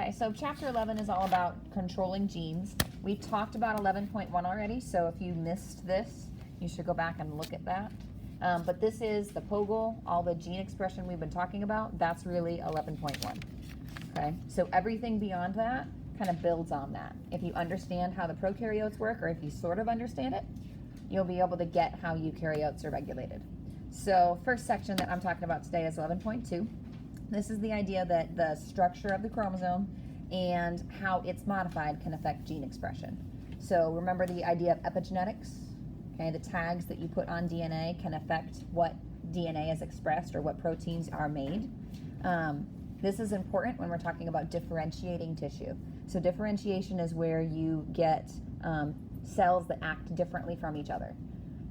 Okay, so chapter 11 is all about controlling genes. We talked about 11.1 already, so if you missed this, you should go back and look at that. But this is the POGL, all the gene expression we've been talking about, that's really 11.1. Okay, so everything beyond that kind of builds on that. If you understand how the prokaryotes work, or if you sort of understand it, you'll be able to get how eukaryotes are regulated. So first section that I'm talking about today is 11.2. This is the idea that the structure of the chromosome and how it's modified can affect gene expression. So remember the idea of epigenetics? Okay, the tags that you put on DNA can affect what DNA is expressed or what proteins are made. This is important when we're talking about differentiating tissue. So differentiation is where you get cells that act differently from each other.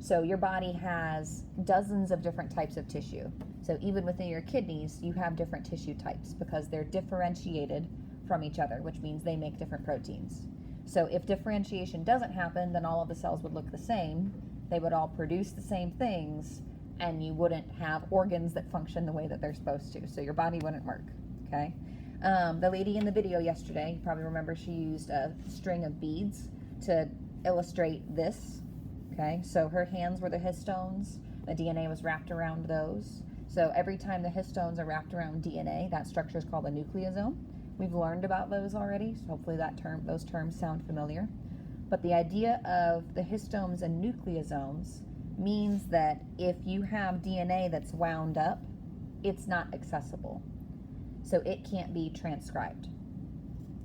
So your body has dozens of different types of tissue. So even within your kidneys, you have different tissue types because they're differentiated from each other, which means they make different proteins. So if differentiation doesn't happen, then all of the cells would look the same. They would all produce the same things, and you wouldn't have organs that function the way that they're supposed to. So your body wouldn't work, okay? The lady in the video yesterday, you probably remember she used a string of beads to illustrate this, okay? So her hands were the histones, the DNA was wrapped around those. So every time the histones are wrapped around DNA, that structure is called a nucleosome. We've learned about those already, so hopefully those terms sound familiar. But the idea of the histones and nucleosomes means that if you have DNA that's wound up, it's not accessible. So it can't be transcribed.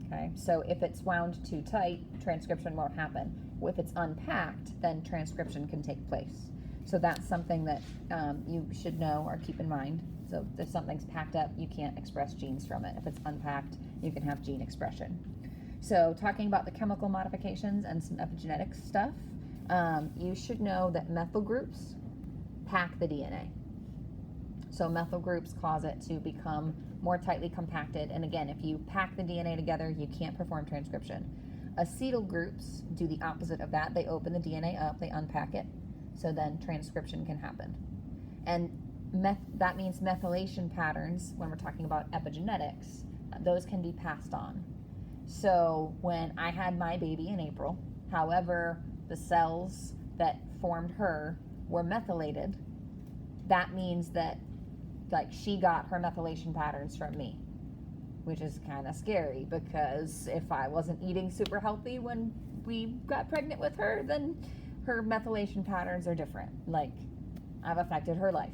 Okay, so if it's wound too tight, transcription won't happen. If it's unpacked, then transcription can take place. So that's something that you should know or keep in mind. So if something's packed up, you can't express genes from it. If it's unpacked, you can have gene expression. So talking about the chemical modifications and some epigenetic stuff, you should know that methyl groups pack the DNA. So methyl groups cause it to become more tightly compacted. And again, if you pack the DNA together, you can't perform transcription. Acetyl groups do the opposite of that. They open the DNA up, they unpack it, so then transcription can happen. And that means methylation patterns, when we're talking about epigenetics, those can be passed on. So when I had my baby in April, however the cells that formed her were methylated, that means that like she got her methylation patterns from me, which is kind of scary because if I wasn't eating super healthy when we got pregnant with her, then her methylation patterns are different. Like, I've affected her life.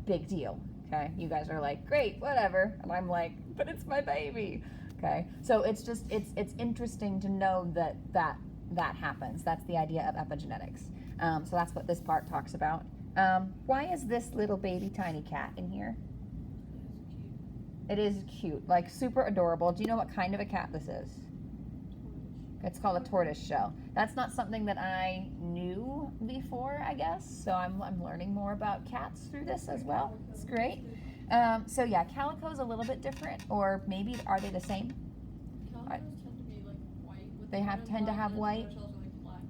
Big deal, okay? You guys are like, great, whatever. And I'm like, but it's my baby, okay? So it's just, it's interesting to know that happens. That's the idea of epigenetics. So that's what this part talks about. Why is this little baby tiny cat in here? It is cute, like super adorable. Do you know what kind of a cat this is? It's called a tortoise shell. That's not something that I knew before, I guess. So I'm learning more about cats through this as well. It's great. So yeah, calico's a little bit different, or maybe are they the same? Calicos tend to be like white. They tend to have white.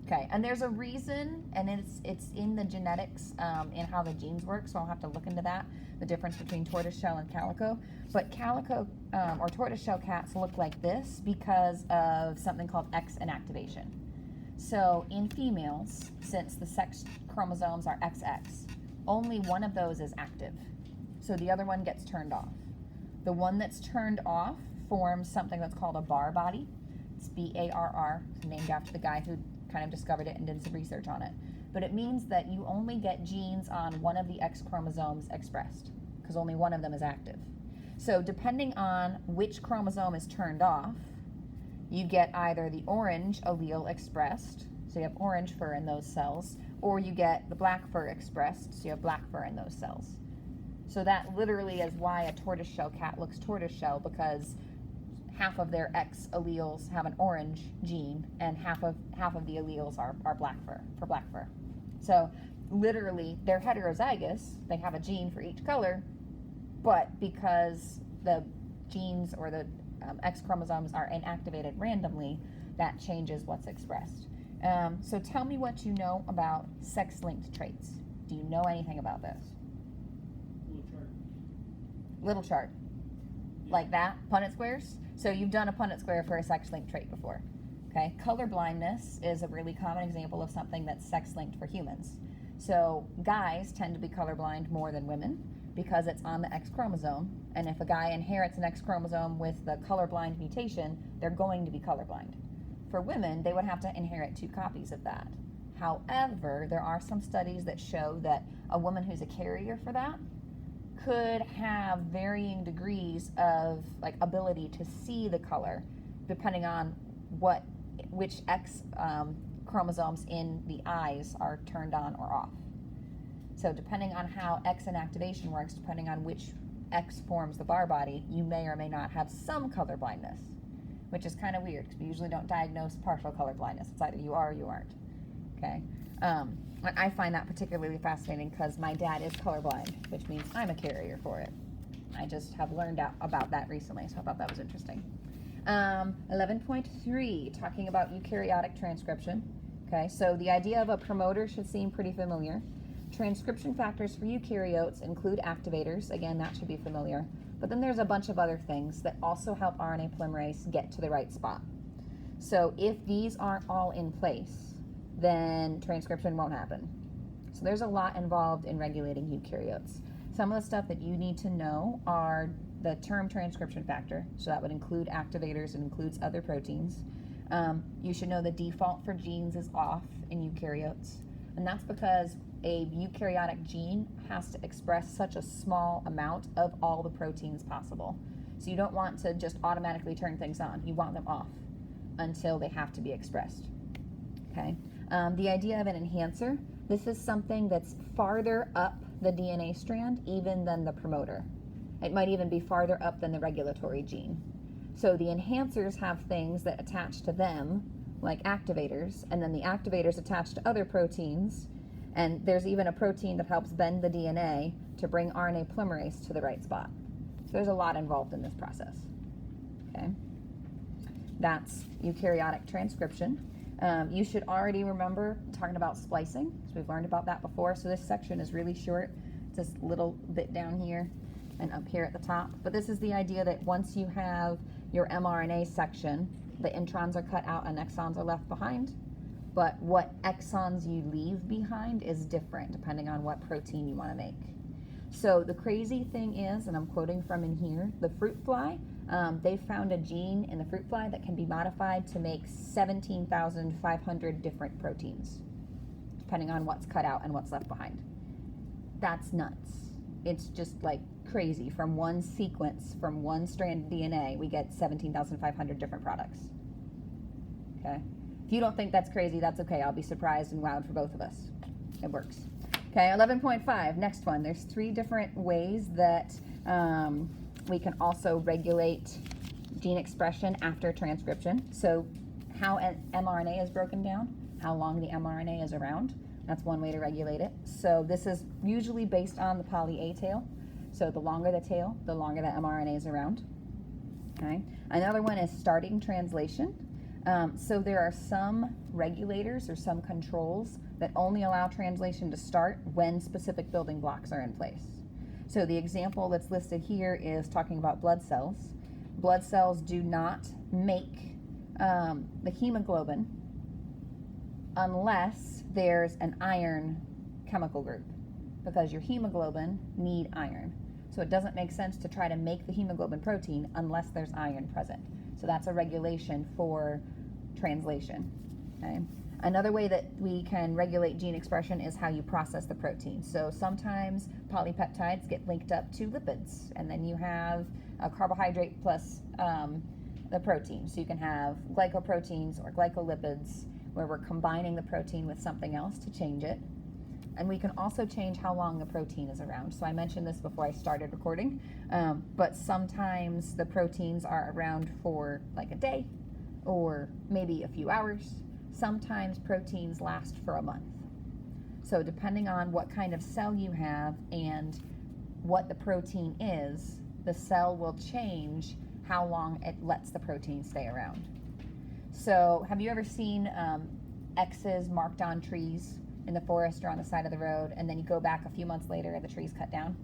Okay, and there's a reason, and it's in the genetics and how the genes work, so I'll have to look into that, the difference between tortoiseshell and calico. But calico or tortoiseshell cats look like this because of something called X inactivation. So in females, since the sex chromosomes are XX, only one of those is active. So the other one gets turned off. The one that's turned off forms something that's called a Barr body. It's BARR, named after the guy who kind of discovered it and did some research on it. But it means that you only get genes on one of the X chromosomes expressed because only one of them is active. So depending on which chromosome is turned off, you get either the orange allele expressed, so you have orange fur in those cells, or you get the black fur expressed, so you have black fur in those cells. So that literally is why a tortoiseshell cat looks tortoiseshell, because half of their X alleles have an orange gene, and half of the alleles are black fur, for black fur. So literally, they're heterozygous. They have a gene for each color, but because the genes or the X chromosomes are inactivated randomly, that changes what's expressed. So tell me what you know about sex-linked traits. Do you know anything about this? Little chart. Little chart. like that, Punnett squares. So you've done a Punnett square for a sex-linked trait before. Okay, color blindness is a really common example of something that's sex-linked for humans. So guys tend to be colorblind more than women because it's on the X chromosome, and if a guy inherits an X chromosome with the colorblind mutation, they're going to be colorblind. For women, they would have to inherit 2 copies of that. However, there are some studies that show that a woman who's a carrier for that could have varying degrees of like ability to see the color depending on which X chromosomes in the eyes are turned on or off. So depending on how X inactivation works, depending on which X forms the Barr body, you may or may not have some color blindness, which is kind of weird because we usually don't diagnose partial color blindness. It's either you are or you aren't. Okay. I find that particularly fascinating because my dad is colorblind, which means I'm a carrier for it. I just have learned out about that recently, so I thought that was interesting. 11.3, talking about eukaryotic transcription. Okay, so the idea of a promoter should seem pretty familiar. Transcription factors for eukaryotes include activators. Again, that should be familiar. But then there's a bunch of other things that also help RNA polymerase get to the right spot. So if these aren't all in place, then transcription won't happen. So there's a lot involved in regulating eukaryotes. Some of the stuff that you need to know are the term transcription factor. So that would include activators, it includes other proteins. You should know the default for genes is off in eukaryotes. And that's because a eukaryotic gene has to express such a small amount of all the proteins possible. So you don't want to just automatically turn things on. You want them off until they have to be expressed. Okay. The idea of an enhancer, this is something that's farther up the DNA strand even than the promoter. It might even be farther up than the regulatory gene. So the enhancers have things that attach to them, like activators, and then the activators attach to other proteins, and there's even a protein that helps bend the DNA to bring RNA polymerase to the right spot. So there's a lot involved in this process. Okay, that's eukaryotic transcription. You should already remember talking about splicing, because we've learned about that before. So this section is really short. It's this little bit down here and up here at the top. But this is the idea that once you have your mRNA section, the introns are cut out and exons are left behind. But what exons you leave behind is different depending on what protein you want to make. So the crazy thing is, and I'm quoting from in here, the fruit fly, they found a gene in the fruit fly that can be modified to make 17,500 different proteins, depending on what's cut out and what's left behind. That's nuts. It's just like crazy. From one sequence, from one strand of DNA, we get 17,500 different products. Okay? If you don't think that's crazy, that's okay. I'll be surprised and wowed for both of us. It works. Okay, 11.5, next one. There's 3 different ways that we can also regulate gene expression after transcription. So how an mRNA is broken down, how long the mRNA is around. That's one way to regulate it. So this is usually based on the poly A tail. So the longer the tail, the longer the mRNA is around. Okay. Another one is starting translation. So there are some regulators or some controls that only allow translation to start when specific building blocks are in place. So the example that's listed here is talking about blood cells. Blood cells do not make the hemoglobin unless there's an iron chemical group, because your hemoglobin need iron. So it doesn't make sense to try to make the hemoglobin protein unless there's iron present. So that's a regulation for translation. Okay? Another way that we can regulate gene expression is how you process the protein. So sometimes polypeptides get linked up to lipids, and then you have a carbohydrate plus the protein. So you can have glycoproteins or glycolipids, where we're combining the protein with something else to change it. And we can also change how long the protein is around. So I mentioned this before I started recording, but sometimes the proteins are around for like a day or maybe a few hours. Sometimes proteins last for a month. So depending on what kind of cell you have and what the protein is, the cell will change how long it lets the protein stay around. So have you ever seen X's marked on trees in the forest or on the side of the road, and then you go back a few months later and the tree's cut down?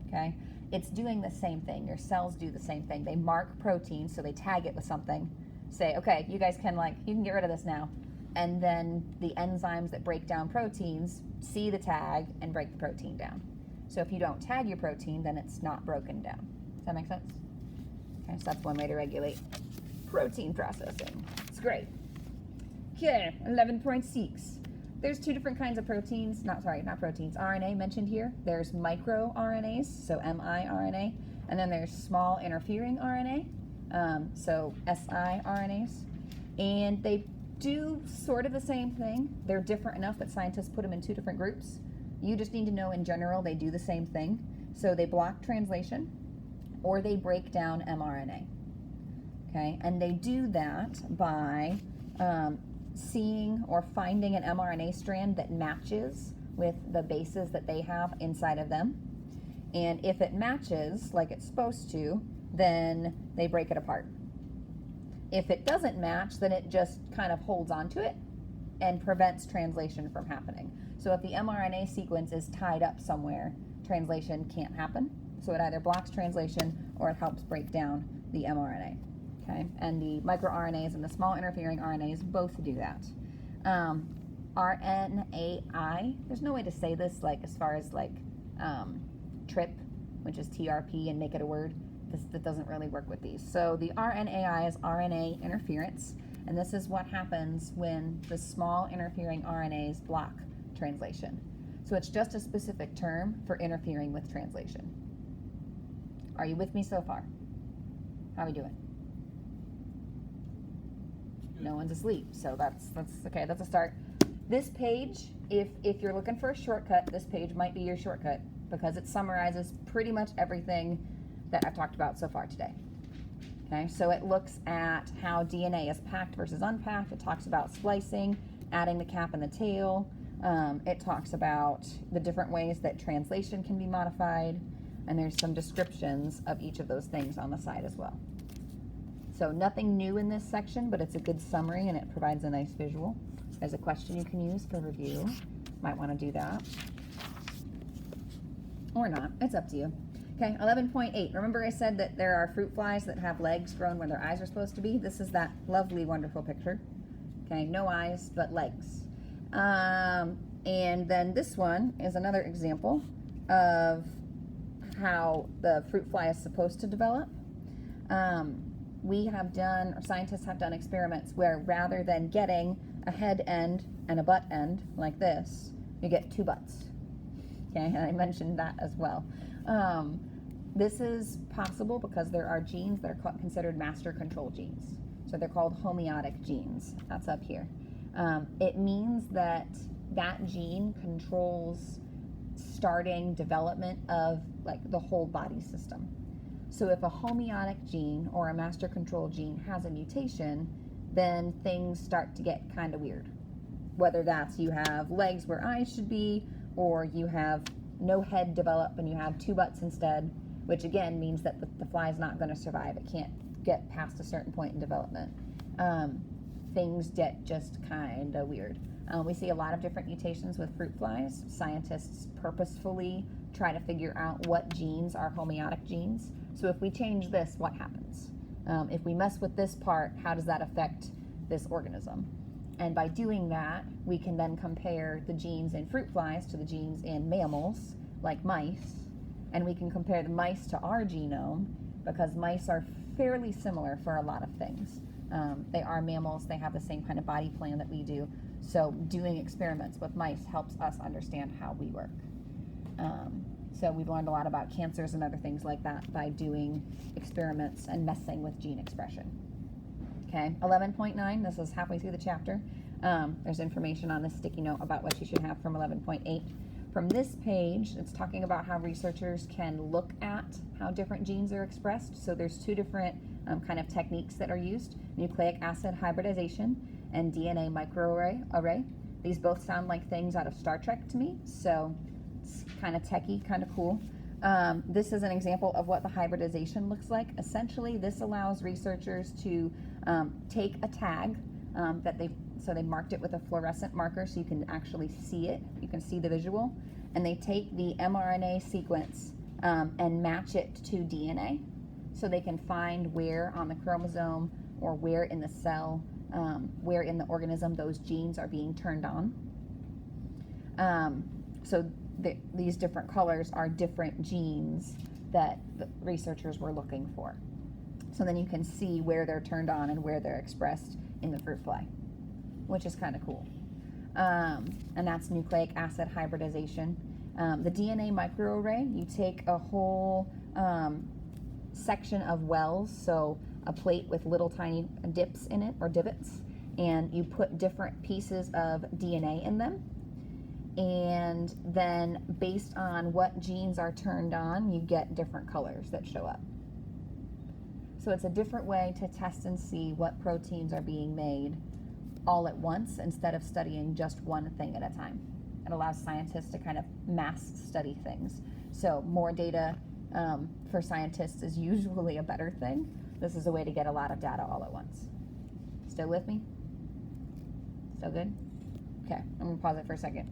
Okay. it's doing the same thing. Your cells do the same thing. They mark protein, so they tag it with something, say, okay, you guys can you can get rid of this now. And then the enzymes that break down proteins see the tag and break the protein down. So if you don't tag your protein, then it's not broken down. Does that make sense? Okay, so that's one way to regulate protein processing. It's great. Okay, 11.6. There's two different kinds of proteins, not proteins, RNA mentioned here. There's microRNAs, so miRNA, and then there's small interfering RNA, so siRNAs. And they do sort of the same thing. They're different enough that scientists put them in two different groups. You just need to know in general they do the same thing. So they block translation or they break down mRNA. Okay, and they do that by seeing or finding an mRNA strand that matches with the bases that they have inside of them. And if it matches like it's supposed to, then they break it apart. If it doesn't match, then it just kind of holds onto it and prevents translation from happening. So if the mRNA sequence is tied up somewhere, translation can't happen. So it either blocks translation or it helps break down the mRNA. Okay, and the microRNAs and the small interfering RNAs both do that. RNAi, there's no way to say this as far as TRIP, which is TRP, and make it a word. That doesn't really work with these. So the RNAi is RNA interference, and this is what happens when the small interfering RNAs block translation. So it's just a specific term for interfering with translation. Are you with me so far? How are we doing? No one's asleep, so that's okay. That's a start. This page, if you're looking for a shortcut, this page might be your shortcut because it summarizes pretty much everything that I've talked about so far today. Okay, so it looks at how DNA is packed versus unpacked. It talks about splicing, adding the cap and the tail. It talks about the different ways that translation can be modified, and there's some descriptions of each of those things on the side as well. So nothing new in this section, but it's a good summary and it provides a nice visual. There's a question you can use for review. Might want to do that. Or not, it's up to you. Okay, 11.8. Remember I said that there are fruit flies that have legs grown where their eyes are supposed to be? This is that lovely, wonderful picture. Okay, no eyes, but legs. And then this one is another example of how the fruit fly is supposed to develop. Scientists have done experiments where rather than getting a head end and a butt end like this, you get two butts. Okay, and I mentioned that as well. This is possible because there are genes that are considered master control genes. So they're called homeotic genes. That's up here. It means that gene controls starting development of the whole body system. So if a homeotic gene or a master control gene has a mutation, then things start to get kind of weird. Whether that's you have legs where eyes should be, or you have no head develop and you have two butts instead, which again means that the fly is not going to survive. It can't get past a certain point in development. Things get just kind of weird. We see a lot of different mutations with fruit flies. Scientists purposefully try to figure out what genes are homeotic genes. So if we change this, what happens? If we mess with this part, how does that affect this organism? And by doing that, we can then compare the genes in fruit flies to the genes in mammals, like mice, and we can compare the mice to our genome because mice are fairly similar for a lot of things. They are mammals, they have the same kind of body plan that we do, so doing experiments with mice helps us understand how we work. So we've learned a lot about cancers and other things like that by doing experiments and messing with gene expression. Okay, 11.9, this is halfway through the chapter. There's information on this sticky note about what you should have from 11.8. From this page, it's talking about how researchers can look at how different genes are expressed. So there's two different kind of techniques that are used: nucleic acid hybridization and DNA microarray. These both sound like things out of Star Trek to me, so it's kind of techie, kind of cool. This is an example of what the hybridization looks like. Essentially, this allows researchers to take a tag that they marked it with a fluorescent marker so you can actually see it. You can see the visual. And they take the mRNA sequence and match it to DNA, so they can find where on the chromosome or where in the cell, where in the organism those genes are being turned on. These different colors are different genes that the researchers were looking for. So then you can see where they're turned on and where they're expressed in the fruit fly, which is kind of cool. And that's nucleic acid hybridization. The DNA microarray, you take a whole section of wells, so a plate with little tiny dips in it, or divots, and you put different pieces of DNA in them. And then based on what genes are turned on, you get different colors that show up. So it's a different way to test and see what proteins are being made all at once instead of studying just one thing at a time. It allows scientists to kind of mass study things. So more data for scientists is usually a better thing. This is a way to get a lot of data all at once. Still with me? Still good? Okay, I'm gonna pause it for a second.